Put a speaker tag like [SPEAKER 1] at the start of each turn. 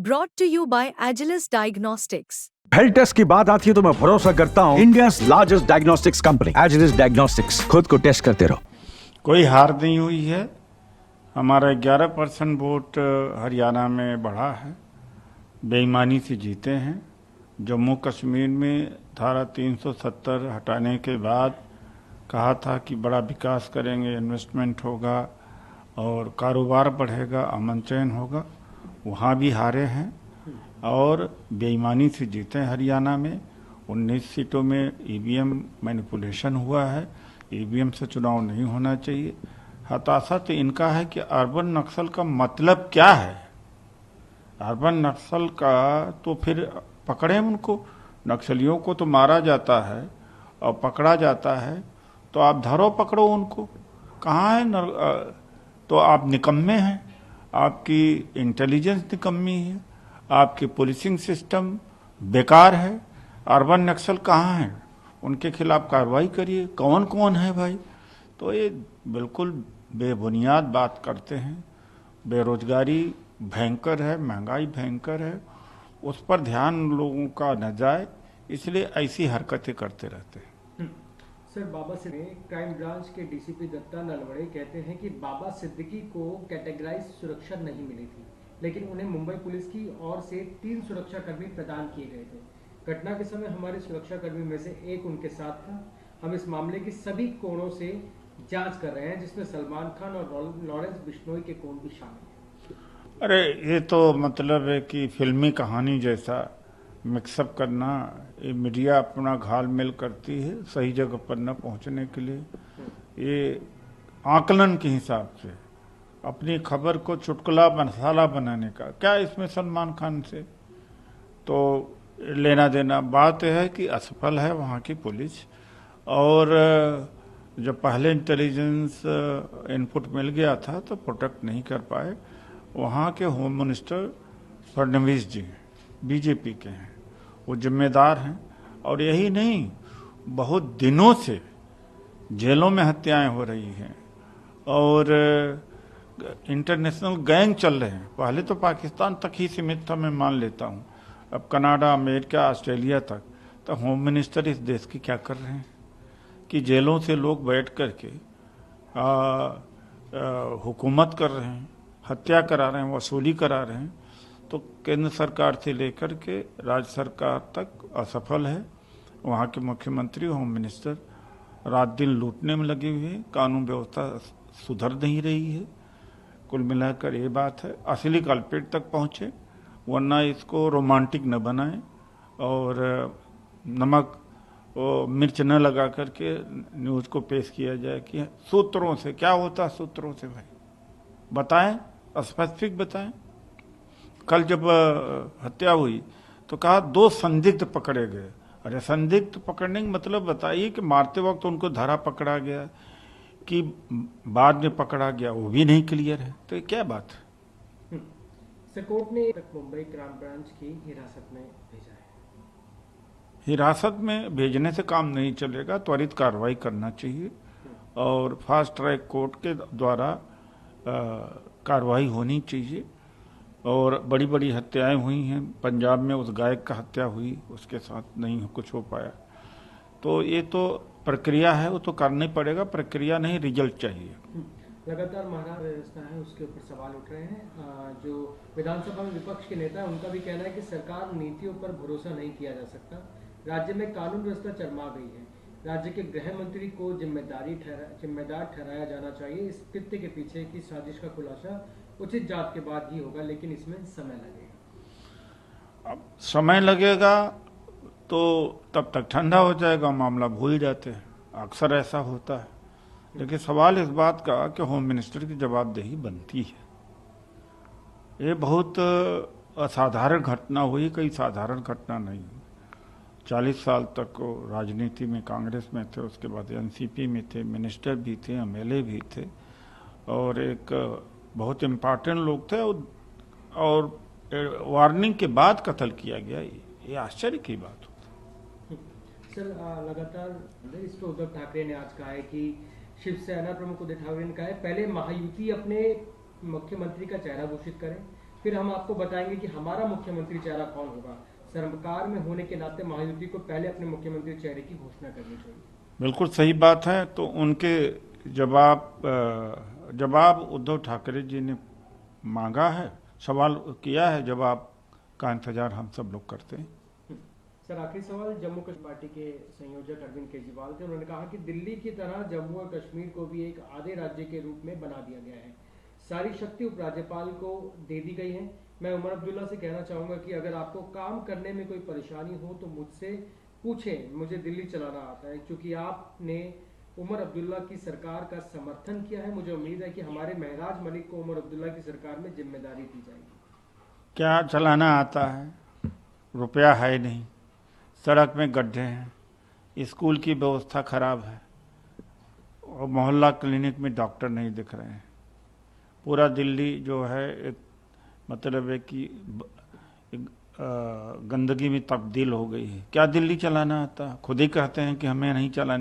[SPEAKER 1] Brought to you by Agilus Diagnostics.
[SPEAKER 2] Health test की बात आती है तो मैं भरोसा करता हूँ India's largest diagnostics company Agilus diagnostics. खुद को टेस्ट करते रहो।
[SPEAKER 3] कोई हार नहीं हुई है। हमारा 11% वोट हरियाणा में बढ़ा है, बेईमानी से जीते हैं। जम्मू कश्मीर में धारा 370 हटाने के बाद कहा था कि बड़ा विकास करेंगे, इन्वेस्टमेंट होगा और कारोबार बढ़ेगा, अमन चैन होगा। वहाँ भी हारे हैं और बेईमानी से जीते हैं। हरियाणा में 19 सीटों में ईवीएम मैनिपुलेशन हुआ है। ईवीएम से चुनाव नहीं होना चाहिए। हताशा तो इनका है कि अर्बन नक्सल का मतलब क्या है। अर्बन नक्सल का तो फिर पकड़े उनको, नक्सलियों को तो मारा जाता है और पकड़ा जाता है, तो आप धरो पकड़ो उनको। कहाँ है तो आप निकम्मे हैं, आपकी इंटेलिजेंस निकम्मी है, आपकी पुलिसिंग सिस्टम बेकार है। अर्बन नक्सल कहाँ है, उनके खिलाफ कार्रवाई करिए। कौन कौन है भाई? तो ये बिल्कुल बेबुनियाद बात करते हैं। बेरोजगारी भयंकर है, महंगाई भयंकर है, उस पर ध्यान लोगों का न जाए, इसलिए ऐसी हरकतें करते रहते हैं।
[SPEAKER 4] सर, बाबा सिद्दीकी क्राइम ब्रांच के डीसीपी दत्ता नलवड़े कहते हैं कि बाबा सिद्दीकी को कैटेगराइज सुरक्षा नहीं मिली थी, लेकिन उन्हें मुंबई पुलिस की ओर से 3 सुरक्षाकर्मी प्रदान किए गए थे। घटना के समय हमारे सुरक्षाकर्मी में से एक उनके साथ था। हम इस मामले की सभी कोणों से जांच कर रहे हैं, जिसमें सलमान खान और लॉरेंस बिश्नोई के कोण भी शामिल हैं।
[SPEAKER 3] अरे ये तो मतलब है कि फिल्मी कहानी जैसा मिक्सअप करना। ये मीडिया अपना घालमेल करती है सही जगह पर न पहुंचने के लिए। ये आकलन के हिसाब से अपनी खबर को चुटकुला मसाला बनाने का क्या इसमें सलमान खान से तो लेना देना। बात है कि असफल है वहाँ की पुलिस, और जब पहले इंटेलिजेंस इनपुट मिल गया था तो प्रोटेक्ट नहीं कर पाए। वहाँ के होम मिनिस्टर फडणवीस जी हैं, बीजेपी के हैं, वो जिम्मेदार हैं। और यही नहीं, बहुत दिनों से जेलों में हत्याएं हो रही हैं और इंटरनेशनल गैंग चल रहे हैं। पहले तो पाकिस्तान तक ही सीमित था, मैं मान लेता हूँ, अब कनाडा, अमेरिका, ऑस्ट्रेलिया तक। तो होम मिनिस्टर इस देश की क्या कर रहे हैं कि जेलों से लोग बैठ करके हुकूमत कर रहे हैं, हत्या करा रहे हैं, वसूली करा रहे हैं। तो केंद्र सरकार से लेकर के राज्य सरकार तक असफल है। वहाँ के मुख्यमंत्री, होम मिनिस्टर रात दिन लूटने में लगे हुए हैं। कानून व्यवस्था सुधर नहीं रही है। कुल मिलाकर ये बात है। असली कल्प्रिट तक पहुँचे, वरना इसको रोमांटिक न बनाएं और नमक मिर्च न लगा करके न्यूज़ को पेश किया जाए कि सूत्रों से क्या होता है। सूत्रों से भाई बताएं, स्पेसिफिक बताएं। कल जब हत्या हुई तो कहा 2 संदिग्ध पकड़े गए। अरे संदिग्ध पकड़ने का मतलब बताइए कि मारते वक्त उनको धरा पकड़ा गया कि बाद में पकड़ा गया, वो भी नहीं क्लियर है। तो ये क्या बात है?
[SPEAKER 4] कोर्ट ने मुंबई क्राइम ब्रांच की हिरासत में भेजा है।
[SPEAKER 3] हिरासत में भेजने से काम नहीं चलेगा, त्वरित कार्रवाई करना चाहिए और फास्ट ट्रैक कोर्ट के द्वारा कार्रवाई होनी चाहिए। और बड़ी बड़ी हत्याएं हुई हैं। पंजाब में उस गायक का हत्या हुई, उसके साथ नहीं कुछ हो पाया। तो ये तो प्रक्रिया है, वो तो करना ही पड़ेगा। प्रक्रिया नहीं, रिजल्ट चाहिए।
[SPEAKER 4] लगातार महाराष्ट्र व्यवस्था है, उसके ऊपर सवाल उठ रहे हैं। जो विधानसभा में विपक्ष के नेता है, उनका भी कहना है कि सरकार नीतियों पर भरोसा नहीं किया जा सकता। राज्य में कानून व्यवस्था चरमरा गई है। राज्य के गृह मंत्री को जिम्मेदार ठहराया जाना चाहिए। इस कृत्य के पीछे की साजिश का खुलासा उचित जांच के बाद ही होगा, लेकिन इसमें समय लगेगा।
[SPEAKER 3] अब समय लगेगा तो तब तक ठंडा हो जाएगा, मामला भूल जाते हैं। अक्सर ऐसा होता है। लेकिन सवाल इस बात का कि होम मिनिस्टर की जवाबदेही बनती है। ये बहुत असाधारण घटना हुई, कोई साधारण घटना नहीं। 40 साल तक वो राजनीति में कांग्रेस में थे, उसके बाद एनसीपी में थे, मिनिस्टर भी थे, एमएलए भी थे और एक बहुत इम्पोर्टेंट लोग थे। और वार्निंग के बाद कत्ल किया गया, ये आश्चर्य की बात होती।
[SPEAKER 4] सर, लगातार इस पर उद्धव ठाकरे ने आज कहा है कि शिवसेना प्रमुख उद्धव ठाकरे ने कहा है पहले महायुति अपने मुख्यमंत्री का चेहरा घोषित करें, फिर हम आपको बताएंगे कि हमारा मुख्यमंत्री चेहरा कौन होगा। सरकार में होने के नाते महायुति को पहले अपने मुख्यमंत्री चेहरे की घोषणा करनी चाहिए।
[SPEAKER 3] बिल्कुल सही बात है। तो उनके जवाब उद्धव ठाकरे जी ने मांगा है, सवाल किया है, जवाब का इंतजार हम सब लोग करते हैं।
[SPEAKER 4] सर आखिरी सवाल, जम्मू कश्मीर पार्टी के संयोजक अरविंद केजरीवाल थे, उन्होंने कहा कि दिल्ली की तरह जम्मू और कश्मीर को भी एक आधे राज्य के रूप में बना दिया गया है, सारी शक्ति उपराज्यपाल को दे दी गई है। मैं उमर अब्दुल्ला से कहना चाहूंगा कि अगर आपको काम करने में कोई परेशानी हो तो मुझसे पूछें, मुझे दिल्ली चलाना आता है, क्योंकि आपने उमर अब्दुल्ला की सरकार का समर्थन किया है। मुझे उम्मीद है कि हमारे महराज मलिक को उमर अब्दुल्ला की सरकार में जिम्मेदारी दी जाएगी।
[SPEAKER 3] क्या चलाना आता है? रुपया है नहीं, सड़क में गड्ढे हैं, स्कूल की व्यवस्था खराब है और मोहल्ला क्लिनिक में डॉक्टर नहीं दिख रहे हैं। पूरा दिल्ली जो है एक मतलब है कि गंदगी में तब्दील हो गई है। क्या दिल्ली चलाना आता? खुद ही कहते हैं कि हमें नहीं चलाना।